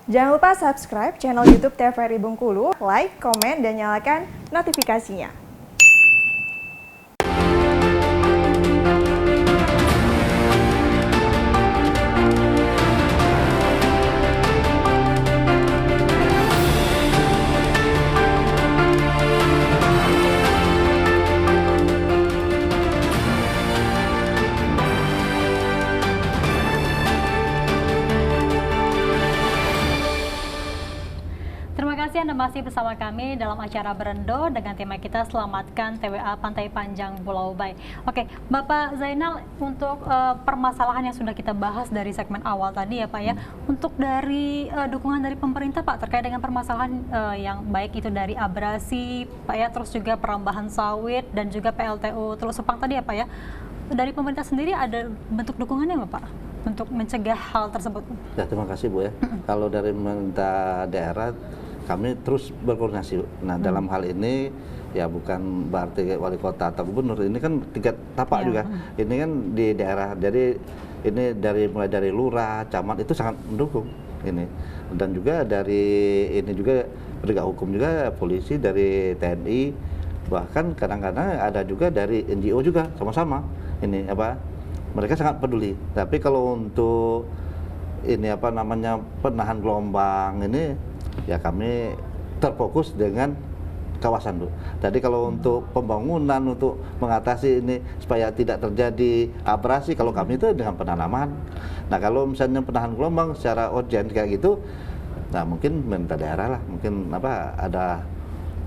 Jangan lupa subscribe channel YouTube TVRI Bengkulu, like, komen, dan nyalakan notifikasinya. Terima kasih Anda masih bersama kami dalam acara Berendo dengan tema kita Selamatkan TWA Pantai Panjang Pulau Bae. Oke, Bapak Zainal, untuk permasalahan yang sudah kita bahas dari segmen awal tadi ya Pak ya, untuk dari dukungan dari pemerintah Pak terkait dengan permasalahan yang baik itu dari abrasi Pak ya, terus juga perambahan sawit dan juga PLTU Teluk Sepang tadi ya Pak ya, dari pemerintah sendiri ada bentuk dukungannya nggak Pak untuk mencegah hal tersebut? Ya, terima kasih Bu ya. Kalau dari pemerintah daerah kami terus berkoordinasi. Nah, dalam hal ini ya bukan berarti wali kota atau gubernur, ini kan tingkat tapak juga. Ini kan di daerah, jadi ini mulai dari lurah, camat itu sangat mendukung ini. Dan juga dari ini juga penegak hukum juga, polisi dari TNI, bahkan kadang-kadang ada juga dari NGO juga sama-sama. Ini apa? Mereka sangat peduli. Tapi kalau untuk ini apa namanya penahan gelombang ini, ya kami terfokus dengan kawasan Bu. Tadi kalau untuk pembangunan, untuk mengatasi ini supaya tidak terjadi abrasi, kalau kami itu dengan penanaman. Nah, kalau misalnya penahan gelombang secara urgent kayak gitu, nah mungkin pemerintah daerah lah, mungkin apa ada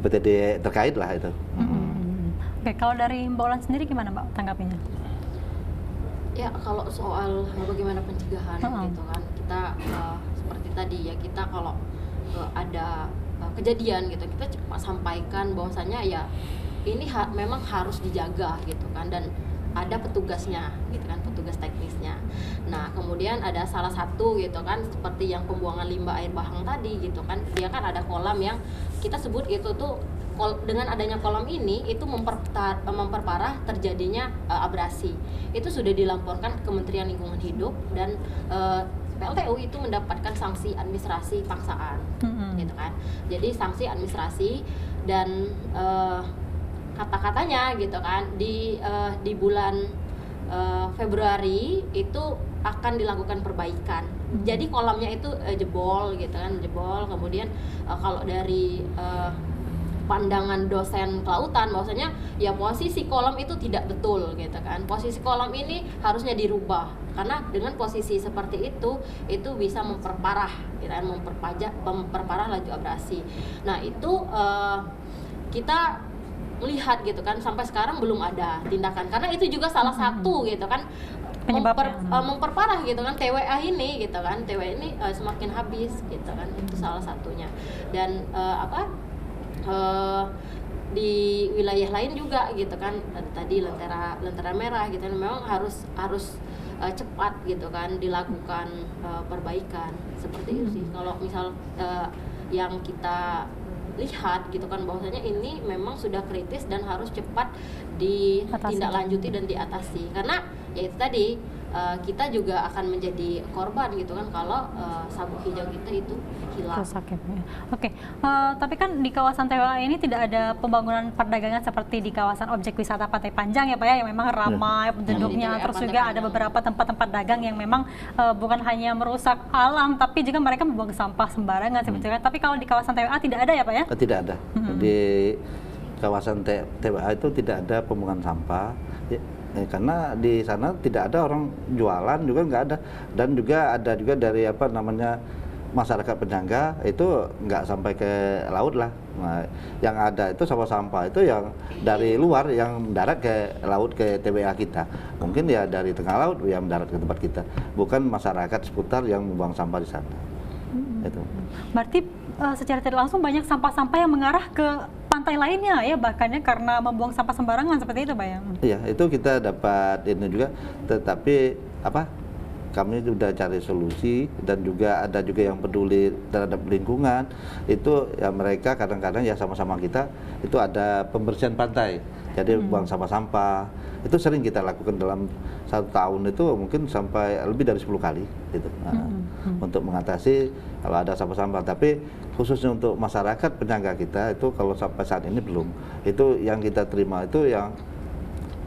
BTD terkait lah itu. Oke, kalau dari Mbak Ulan sendiri gimana Mbak tanggapinya? Ya, kalau soal bagaimana pencegahan gitu kan, kita seperti tadi ya, kita kalau ada kejadian gitu, kita cepat sampaikan bahwasanya ya ini memang harus dijaga gitu kan, dan ada petugasnya gitu kan, petugas teknisnya. Nah, kemudian ada salah satu gitu kan, seperti yang pembuangan limbah air bahang tadi gitu kan, dia kan ada kolam yang kita sebut itu tuh, dengan adanya kolam ini itu memperparah terjadinya abrasi. Itu sudah dilaporkan ke Kementerian Lingkungan Hidup, dan PLTU itu mendapatkan sanksi administrasi paksaan, gitu kan. Jadi sanksi administrasi, dan kata-katanya gitu kan, di bulan Februari itu akan dilakukan perbaikan. Jadi kolamnya itu jebol gitu kan, jebol. Kemudian kalau dari pandangan dosen kelautan bahwasanya ya posisi kolam itu tidak betul gitu kan. Posisi kolam ini harusnya dirubah, karena dengan posisi seperti itu bisa memperparah gitu kan, memperparah laju abrasi. Nah, itu kita melihat gitu kan, sampai sekarang belum ada tindakan, karena itu juga salah satu gitu kan memperparah gitu kan TWA ini gitu kan. TWA ini semakin habis gitu kan, itu salah satunya. Dan di wilayah lain juga gitu kan, tadi Lentera Merah gitu kan, memang harus cepat gitu kan dilakukan perbaikan seperti itu sih. Kalau misal yang kita lihat gitu kan, bahwasanya ini memang sudah kritis dan harus cepat ditindaklanjuti dan diatasi, karena ya itu tadi kita juga akan menjadi korban gitu kan kalau sabuk hijau kita itu hilang. Oke, tapi kan di kawasan TWA ini tidak ada pembangunan perdagangan seperti di kawasan objek wisata Pantai Panjang ya Pak ya, yang memang ramai penduduknya, terus juga ada beberapa tempat-tempat dagang yang memang bukan hanya merusak alam, tapi juga mereka membuang sampah sembarangan sebetulnya. Tapi kalau di kawasan TWA tidak ada ya Pak ya? Tidak ada. Di kawasan TWA itu tidak ada pembuangan sampah. Karena di sana tidak ada orang jualan, juga nggak ada, dan juga ada juga dari apa namanya masyarakat penyangga itu nggak sampai ke laut lah. Nah, yang ada itu sampah-sampah itu yang dari luar yang mendarat ke laut, ke TWA kita. Mungkin ya dari tengah laut yang mendarat ke tempat kita, bukan masyarakat seputar yang membuang sampah di sana. Itu. Berarti secara tidak langsung banyak sampah-sampah yang mengarah ke pantai lainnya ya, bahkannya karena membuang sampah sembarangan seperti itu Pak ya? Iya, itu kita dapat ini juga, tetapi apa kami sudah cari solusi, dan juga ada juga yang peduli terhadap lingkungan. Itu ya mereka kadang-kadang ya sama-sama kita itu ada pembersihan pantai. Jadi buang sampah-sampah itu sering kita lakukan dalam 1 tahun itu mungkin sampai lebih dari 10 kali gitu. Untuk mengatasi kalau ada sampah-sampah. Tapi khususnya untuk masyarakat penyangga kita itu kalau sampai saat ini belum. Itu yang kita terima itu yang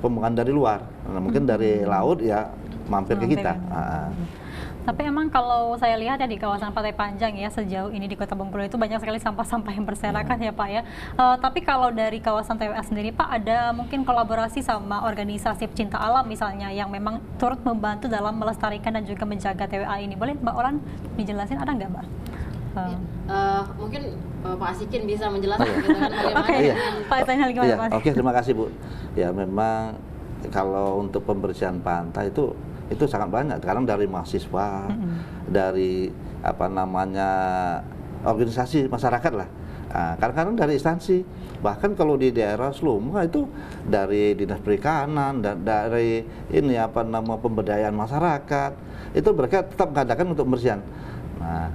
pembuangan dari luar. Nah, mungkin dari laut ya mampir ke kita. Tapi emang kalau saya lihat ya di kawasan Pantai Panjang ya sejauh ini di Kota Bengkulu itu banyak sekali sampah-sampah yang berserakan ya Pak ya. Tapi kalau dari kawasan TWA sendiri Pak, ada mungkin kolaborasi sama organisasi pecinta alam misalnya yang memang turut membantu dalam melestarikan dan juga menjaga TWA ini. Boleh Mbak Olan dijelasin, ada nggak Mbak? Mungkin Pak Asikin bisa menjelaskan gitu kan bagaimana dengan Pak Zainal gimana Iya, Pak? oke, terima kasih Bu. Ya memang kalau untuk pembersihan pantai itu sangat banyak. Sekarang dari mahasiswa, dari apa namanya organisasi masyarakat lah. Nah, kadang-kadang dari instansi. Bahkan kalau di daerah Seluma itu dari dinas perikanan dan dari ini apa nama pemberdayaan masyarakat. Itu mereka tetap mengadakan untuk pembersihan. Nah,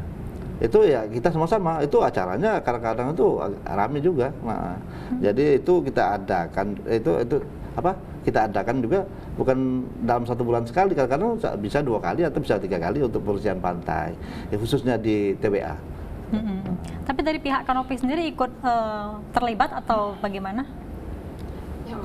itu ya kita sama-sama, itu acaranya kadang-kadang itu rame juga. Nah, jadi itu kita adakan itu apa? Kita adakan juga bukan dalam 1 bulan sekali, kadang-kadang bisa 2 kali atau bisa 3 kali untuk pembersihan pantai, ya, khususnya di TWA. Tapi dari pihak Kanopi sendiri ikut terlibat atau bagaimana? ya,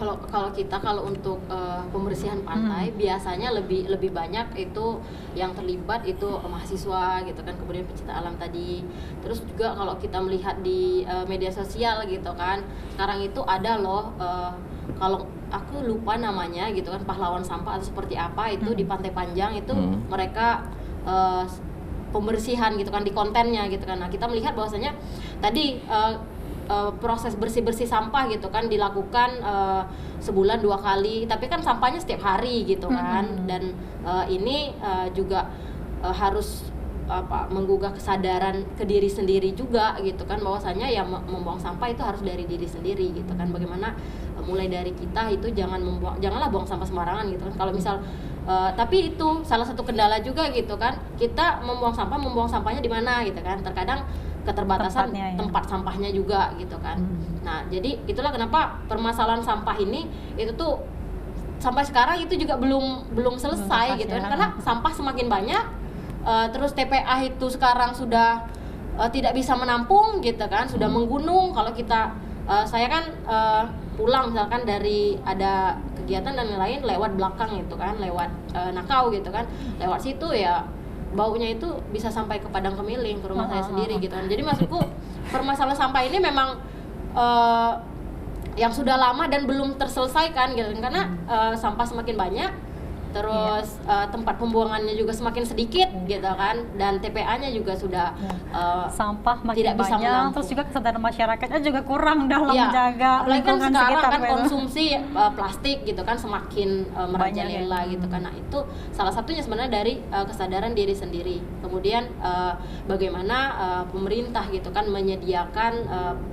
kalau untuk pembersihan pantai biasanya lebih banyak itu yang terlibat itu mahasiswa gitu kan, kemudian pecinta alam tadi. Terus juga kalau kita melihat di media sosial gitu kan, sekarang itu ada loh kalau aku lupa namanya gitu kan, pahlawan sampah atau seperti apa itu di Pantai Panjang itu mereka pembersihan gitu kan di kontennya gitu kan. Nah, kita melihat bahwasanya tadi proses bersih-bersih sampah gitu kan dilakukan sebulan 2 kali, tapi kan sampahnya setiap hari gitu kan. Dan ini juga harus menggugah kesadaran ke diri sendiri juga gitu kan, bahwasanya ya membuang sampah itu harus dari diri sendiri gitu kan. Bagaimana mulai dari kita itu janganlah buang sampah sembarangan gitu kan. Kalau misal tapi itu salah satu kendala juga gitu kan, kita membuang sampahnya di mana gitu kan, terkadang keterbatasan tempat sampahnya juga gitu kan. Nah, jadi itulah kenapa permasalahan sampah ini itu tuh sampai sekarang itu juga belum selesai gitu kan, karena sampah semakin banyak. Terus TPA itu sekarang sudah tidak bisa menampung gitu kan, sudah menggunung. Kalau kita saya kan pulang misalkan dari ada kegiatan dan lain-lain lewat belakang itu kan, lewat Nakau gitu kan, lewat situ ya baunya itu bisa sampai ke Padang Kemiling, ke rumah saya sendiri gitu kan. Jadi maksudku permasalahan sampah ini memang yang sudah lama dan belum terselesaikan gitu kan, karena sampah semakin banyak, terus tempat pembuangannya juga semakin sedikit gitu kan, dan TPA-nya juga sudah sampah makin tidak bisa banyak, menampung. terus juga kesadaran masyarakatnya juga kurang dalam Iya, menjaga apalagi kan lingkungan sekarang sekitar kan gitu. konsumsi plastik gitu kan semakin merajalela gitu kan. Nah, itu salah satunya sebenarnya dari kesadaran diri sendiri. Kemudian bagaimana pemerintah gitu kan menyediakan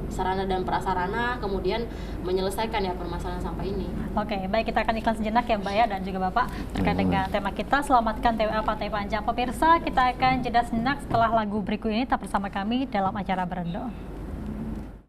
sarana dan prasarana, kemudian menyelesaikan ya permasalahan sampah ini. Oke, baik, kita akan iklan sejenak ya Mbak ya dan juga Bapak terkait dengan tema kita Selamatkan TWA Pantai Panjang. Pemirsa, kita akan jeda sejenak setelah lagu berikut ini. Tetap bersama kami dalam acara Berendo.